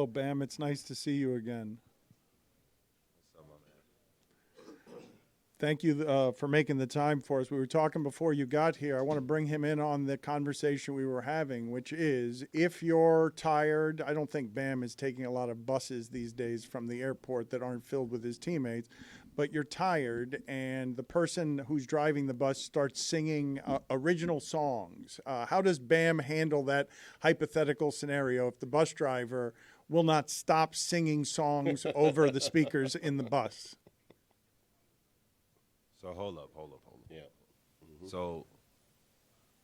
Hello, Bam. It's nice to see you again. What's up, my man? Thank you for making the time for us. We were talking before you got here. I want to bring him in on the conversation we were having, which is if you're tired, I don't think Bam is taking a lot of buses these days from the airport that aren't filled with his teammates, but you're tired and the person who's driving the bus starts singing original songs. How does Bam handle that hypothetical scenario if the bus driver will not stop singing songs over the speakers in the bus? So hold up. Yeah. Mm-hmm. So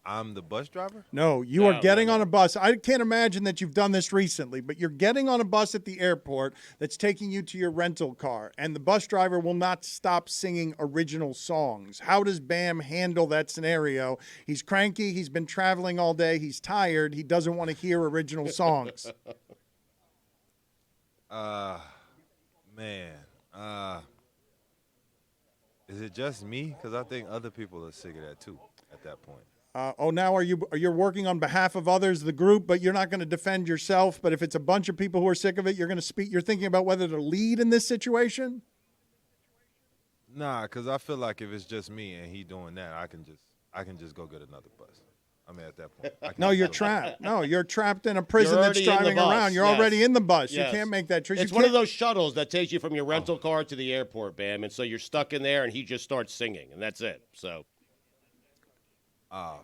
I'm the bus driver? No, you are getting on a bus. I can't imagine that you've done this recently, but you're getting on a bus at the airport that's taking you to your rental car, and the bus driver will not stop singing original songs. How does Bam handle that scenario? He's cranky. He's been traveling all day. He's tired. He doesn't want to hear original songs. Man. Is it just me? Because I think other people are sick of that too at that point. Now are you working on behalf of others, the group, but you're not going to defend yourself? But if it's a bunch of people who are sick of it, you're going to speak. You're thinking about whether to lead in this situation? Nah, because I feel like if it's just me and he doing that, I can just go get another bus. I mean, at that point. No, you're trapped. No, you're trapped in a prison that's already in the driving bus, around. You're yes. already in the bus. Yes. You can't make that choice. It's one of those shuttles that takes you from your rental car to the airport, Bam, and so you're stuck in there, and he just starts singing, and that's it. So, I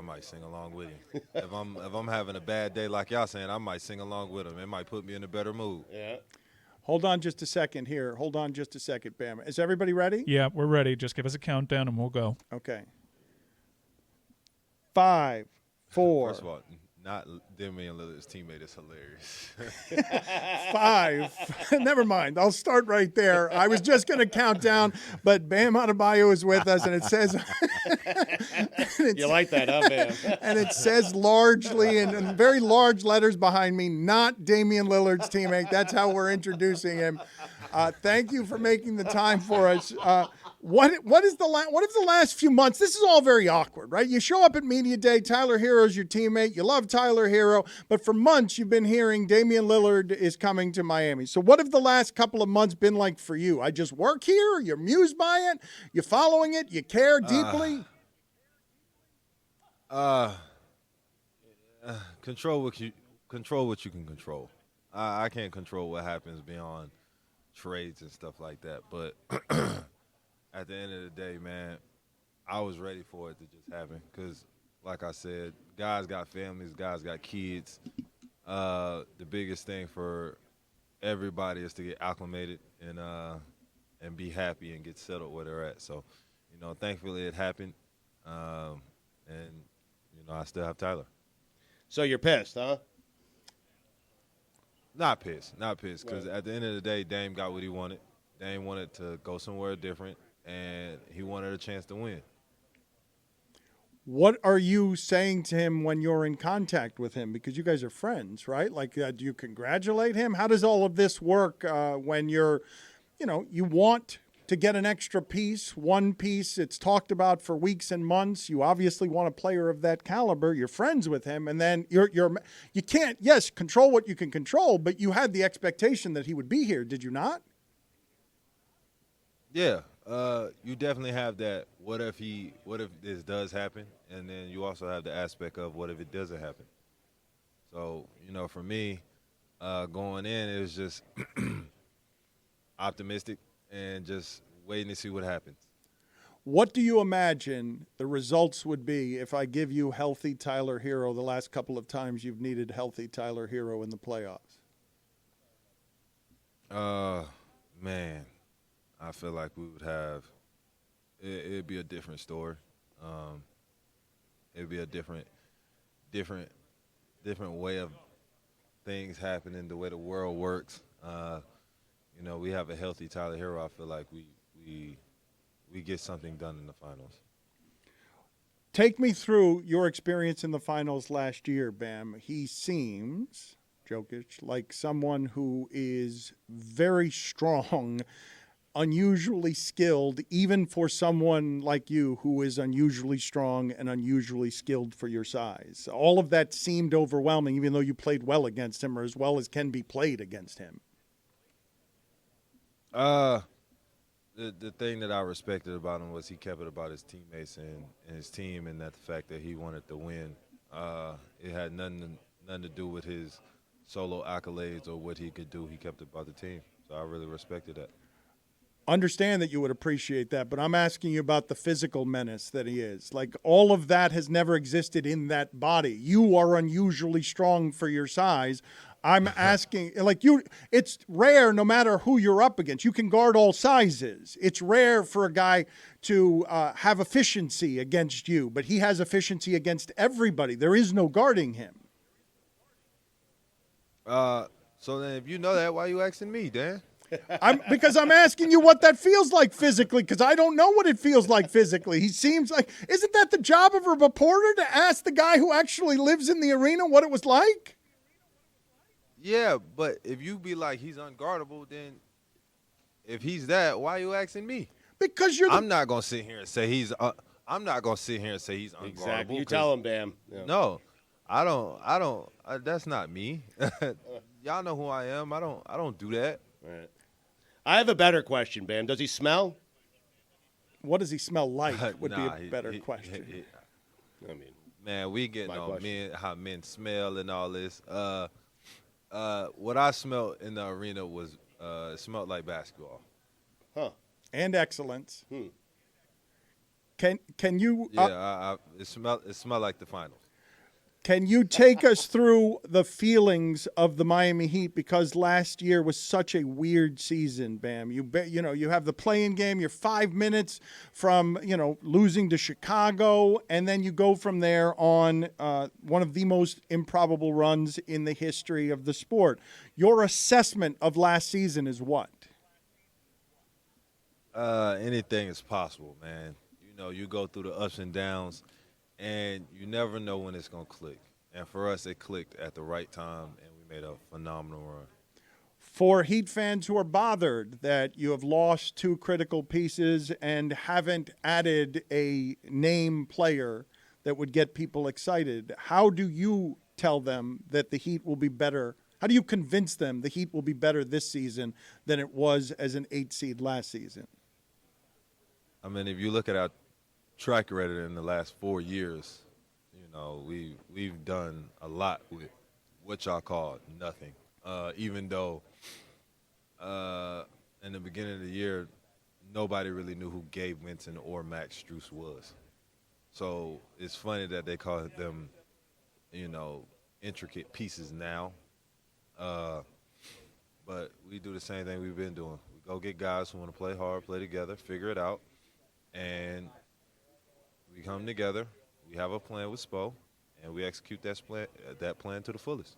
might sing along with him. if I'm having a bad day like y'all saying, I might sing along with him. It might put me in a better mood. yeah. Hold on just a second here. Hold on just a second, Bam. Is everybody ready? Yeah, we're ready. Just give us a countdown and we'll go. Okay. 5, 4. First of all, not Damian Lillard's teammate is hilarious. 5. Never mind. I'll start right there. I was just going to count down, but Bam Adebayo is with us, and it says You like that, huh, Bam? and it says largely in very large letters behind me, not Damian Lillard's teammate. That's how we're introducing him. Thank you for making the time for us. What if the last few months, this is all very awkward, right? You show up at Media Day, Tyler Herro's your teammate, you love Tyler Herro, but for months you've been hearing Damian Lillard is coming to Miami. So what have the last couple of months been like for you? I just work here, you're amused by it, you're following it, you care deeply? Control what you can control. I can't control what happens beyond trades and stuff like that, but at the end of the day, man, I was ready for it to just happen because, like I said, guys got families, guys got kids. The biggest thing for everybody is to get acclimated and be happy and get settled where they're at. So, thankfully it happened, and I still have Tyler. So you're pissed, huh? Not pissed, because at the end of the day, Dame got what he wanted. Dame wanted to go somewhere different, and he wanted a chance to win. What are you saying to him when you're in contact with him? Because you guys are friends, right? Like, do you congratulate him? How does all of this work when you want to get an extra piece, one piece? It's talked about for weeks and months. You obviously want a player of that caliber. You're friends with him, and then you can't, yes, control what you can control, but you had the expectation that he would be here, did you not? Yeah, you definitely have that. What if this does happen? And then you also have the aspect of what if it doesn't happen? So, for me, going in, it was just optimistic and just waiting to see what happens. What do you imagine the results would be if I give you healthy Tyler Herro the last couple of times you've needed healthy Tyler Herro in the playoffs? Man, I feel like we would have it'd be a different story. It'd be a different way of things happening, the way the world works. We have a healthy Tyler Herro. I feel like we get something done in the finals. Take me through your experience in the finals last year, Bam. He seems, Jokić, like someone who is very strong unusually skilled, even for someone like you who is unusually strong and unusually skilled for your size. All of that seemed overwhelming, even though you played well against him, or as well as can be played against him. The thing that I respected about him was he kept it about his teammates and his team, and that the fact that he wanted to win. It had nothing to do with his solo accolades or what he could do. He kept it about the team. So I really respected that. Understand that you would appreciate that, but I'm asking you about the physical menace that he is. Like, all of that has never existed in that body. You are unusually strong for your size. I'm asking, like, it's rare no matter who you're up against. You can guard all sizes. It's rare for a guy to have efficiency against you, but he has efficiency against everybody. There is no guarding him. So then if you know that, why are you asking me, Dan? Because I'm asking you what that feels like physically, because I don't know what it feels like physically. He seems like, isn't that the job of a reporter, to ask the guy who actually lives in the arena what it was like? Yeah, but if you be like he's unguardable, then if he's that, why are you asking me? Because you're I'm not gonna sit here and say he's. I'm not gonna sit here and say he's unguardable. Exactly. You tell him, Bam. Yeah. No, I don't. That's not me. Y'all know who I am. I don't do that. All right. I have a better question, Bam. Does he smell? What does he smell like would Nah, be a better question. I mean, Man, we getting My on question. how men smell and all this. What I smelled in the arena was it smelled like basketball. huh? And excellence. Can you Yeah, it smelled like the finals. can you take us through the feelings of the Miami Heat, because last year was such a weird season, Bam? You have the play-in game, you're 5 minutes from, losing to Chicago, and then you go from there on one of the most improbable runs in the history of the sport. Your assessment of last season is what? Anything is possible, man. You go through the ups and downs, and you never know when it's going to click. And for us, it clicked at the right time, and we made a phenomenal run. For Heat fans who are bothered that you have lost two critical pieces and haven't added a name player that would get people excited, how do you tell them that the Heat will be better? How do you convince them the Heat will be better this season than it was as an 8 seed last season? I mean, if you look at our track record in the last 4 years, we've done a lot with what y'all call nothing. Even though in the beginning of the year, nobody really knew who Gabe Vincent or Max Strus was. So it's funny that they call them, intricate pieces now. But we do the same thing we've been doing. We go get guys who want to play hard, play together, figure it out, and we come together. We have a plan with Spo, and we execute that plan to the fullest.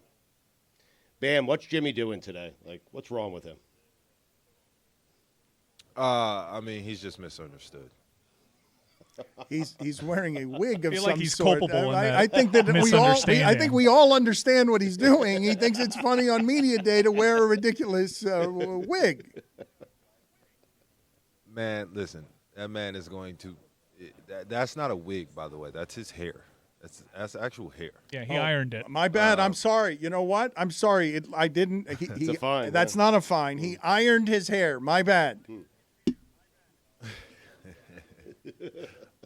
Bam, what's Jimmy doing today? Like, what's wrong with him? I mean, he's just misunderstood. He's wearing a wig of I feel some like he's sort. culpable in I that think that misunderstanding. I think we all understand what he's doing. He thinks it's funny on media day to wear a ridiculous wig. Man, listen, that man is going to. That's not a wig, by the way. That's his hair. That's actual hair. Yeah, he ironed it. My bad. I'm sorry. You know what? I'm sorry. I didn't. It's a fine. That's not a fine. He ironed his hair. My bad.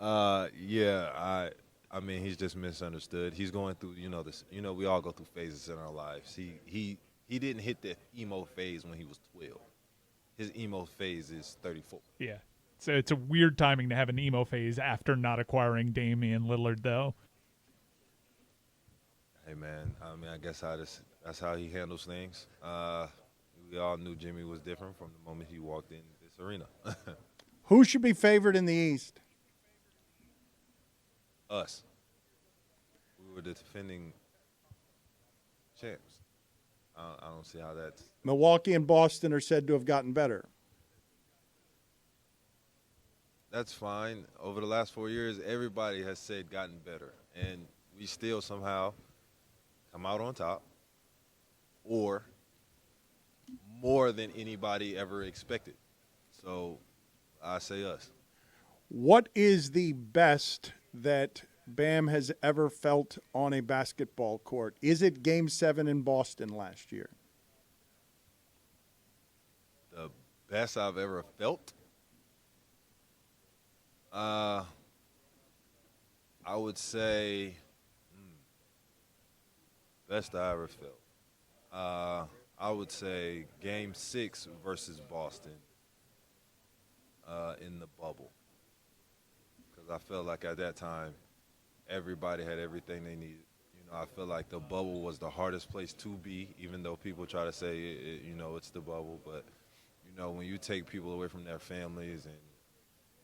Yeah. I mean, he's just misunderstood. He's going through, this. We all go through phases in our lives. He didn't hit the emo phase when he was 12. His emo phase is 34. Yeah. So it's a weird timing to have an emo phase after not acquiring Damian Lillard, though. Hey, man, I mean, I guess that's how he handles things. We all knew Jimmy was different from the moment he walked in this arena. Who should be favored in the East? Us. We were the defending champs. I don't see how that's... Milwaukee and Boston are said to have gotten better. That's fine. Over the last 4 years, everybody has said gotten better. And we still somehow come out on top, or more than anybody ever expected. So I say us. What is the best that Bam has ever felt on a basketball court? Is it Game 7 in Boston last year? The best I've ever felt? I would say best I ever felt. I would say Game 6 versus Boston in the bubble. Because I felt like at that time, everybody had everything they needed. You know, I feel like the bubble was the hardest place to be, even though people try to say, it's the bubble. But, when you take people away from their families and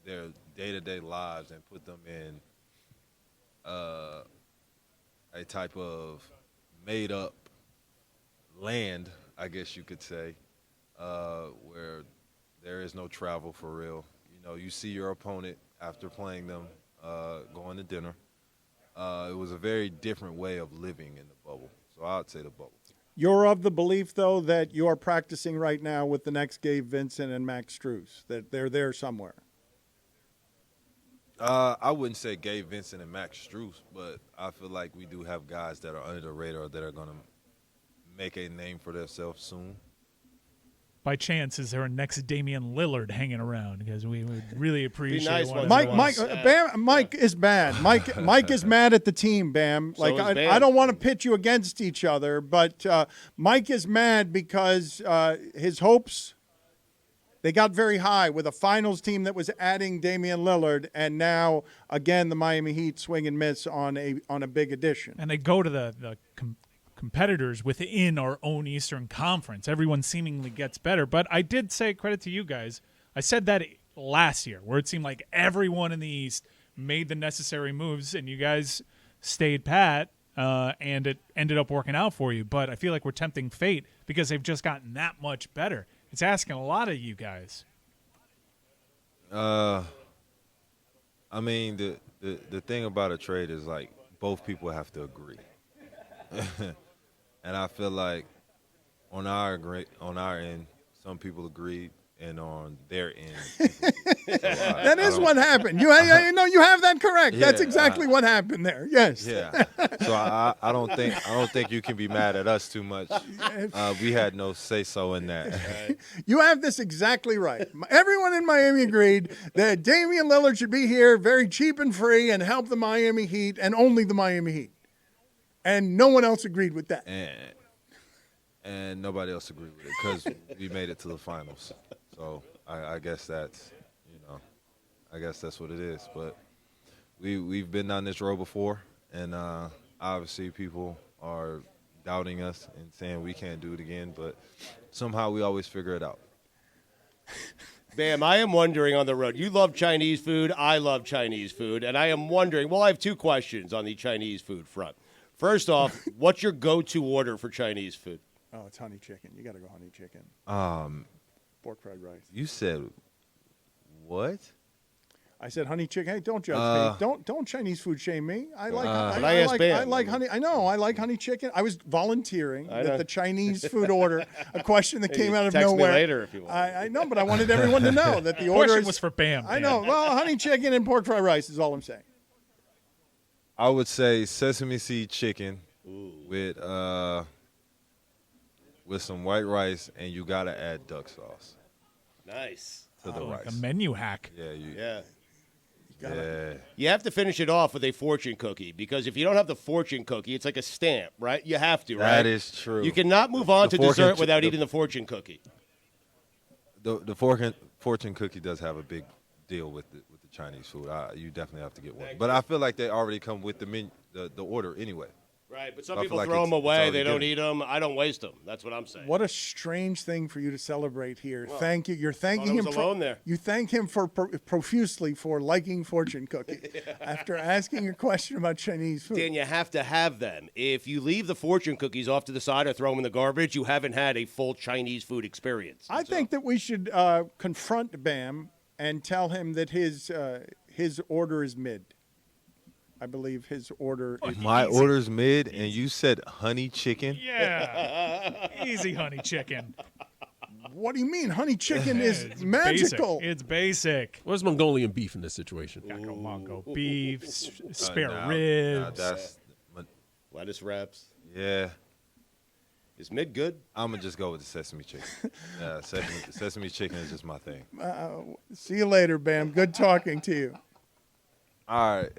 their day-to-day lives and put them in a type of made-up land, I guess you could say, where there is no travel for real. You see your opponent after playing them, going to dinner. It was a very different way of living in the bubble. So I'd say the bubble. You're of the belief, though, that you are practicing right now with the next Gabe Vincent and Max Strus, that they're there somewhere. I wouldn't say Gabe Vincent and Max Strus, but I feel like we do have guys that are under the radar that are going to make a name for themselves soon. By chance, is there a next Damian Lillard hanging around? Because we would really appreciate nice one. one. Mike is bad. Mike is mad at the team, Bam. So Like is Bam. I don't want to pit you against each other, but Mike is mad because his hopes, they got very high with a finals team that was adding Damian Lillard, and now again the Miami Heat swing and miss on a big addition. And they go to the competitors within our own Eastern Conference. Everyone seemingly gets better. But I did say, credit to you guys, I said that last year, where it seemed like everyone in the East made the necessary moves, and you guys stayed pat, and it ended up working out for you. But I feel like we're tempting fate because they've just gotten that much better. It's asking a lot of you guys. I mean, the thing about a trade is, like, both people have to agree. And I feel like on our end, some people agreed, and on their end, That is what happened. You have that correct. Yeah, That's exactly what happened there. Yes. yeah. So I don't think you can be mad at us too much. We had no say so in that. You have this exactly right. Everyone in Miami agreed that Damian Lillard should be here very cheap and free and help the Miami Heat and only the Miami Heat. And no one else agreed with that. And nobody else agreed with it because we made it to the finals. So I guess that's what it is. But we've been down this road before, and obviously people are doubting us and saying we can't do it again. But somehow we always figure it out. Bam, I am wondering on the road. You love Chinese food. I love Chinese food. And I am wondering, well, I have two questions on the Chinese food front. First off, what's your go-to order for Chinese food? Oh, it's honey chicken. You got to go honey chicken. Pork fried rice. You said what? I said honey chicken. Hey, don't judge me. Don't Chinese food shame me. I like honey. I know. I like honey chicken. I was volunteering that the Chinese food order, a question that came out of Text nowhere. me later if you want. I know, but I wanted everyone to know that the order Question was for Bam. I know. Well, honey chicken and pork fried rice is all I'm saying. I would say sesame seed chicken with some white rice, and you gotta add duck sauce Nice. to the Like rice. a menu hack. Yeah, Yeah. You have to finish it off with a fortune cookie because if you don't have the fortune cookie, it's like a stamp, right? You have to, right? That is true. You cannot move on The to fortune dessert ch- without the- eating the fortune cookie. The fortune cookie does have a big deal with the Chinese food. You definitely have to get one. But I feel like they already come with the menu, the order anyway. Right, but some I feel people like throw it's- them it's away. already They don't given. eat them. I don't waste them. That's what I'm saying. What a strange thing for you to celebrate here. Thank you. You're thanking I him was alone there. You thank him for profusely for liking fortune cookie after asking a question about Chinese food. Dan, you have to have them. If you leave the fortune cookies off to the side or throw them in the garbage, you haven't had a full Chinese food experience. I think that we should confront Bam and tell him that his order is mid. I believe his order is My order's mid, and you said honey chicken. Yeah. Easy honey chicken. What do you mean? Honey chicken is It's magical. Basic. It's basic. Where's Mongolian beef in this situation? Mongo beef, spare Nah, ribs. that's Lettuce wraps. yeah. Is mid good? I'm gonna just go with the sesame chicken. Yeah, sesame chicken is just my thing. See you later, Bam. Good talking to you. All right.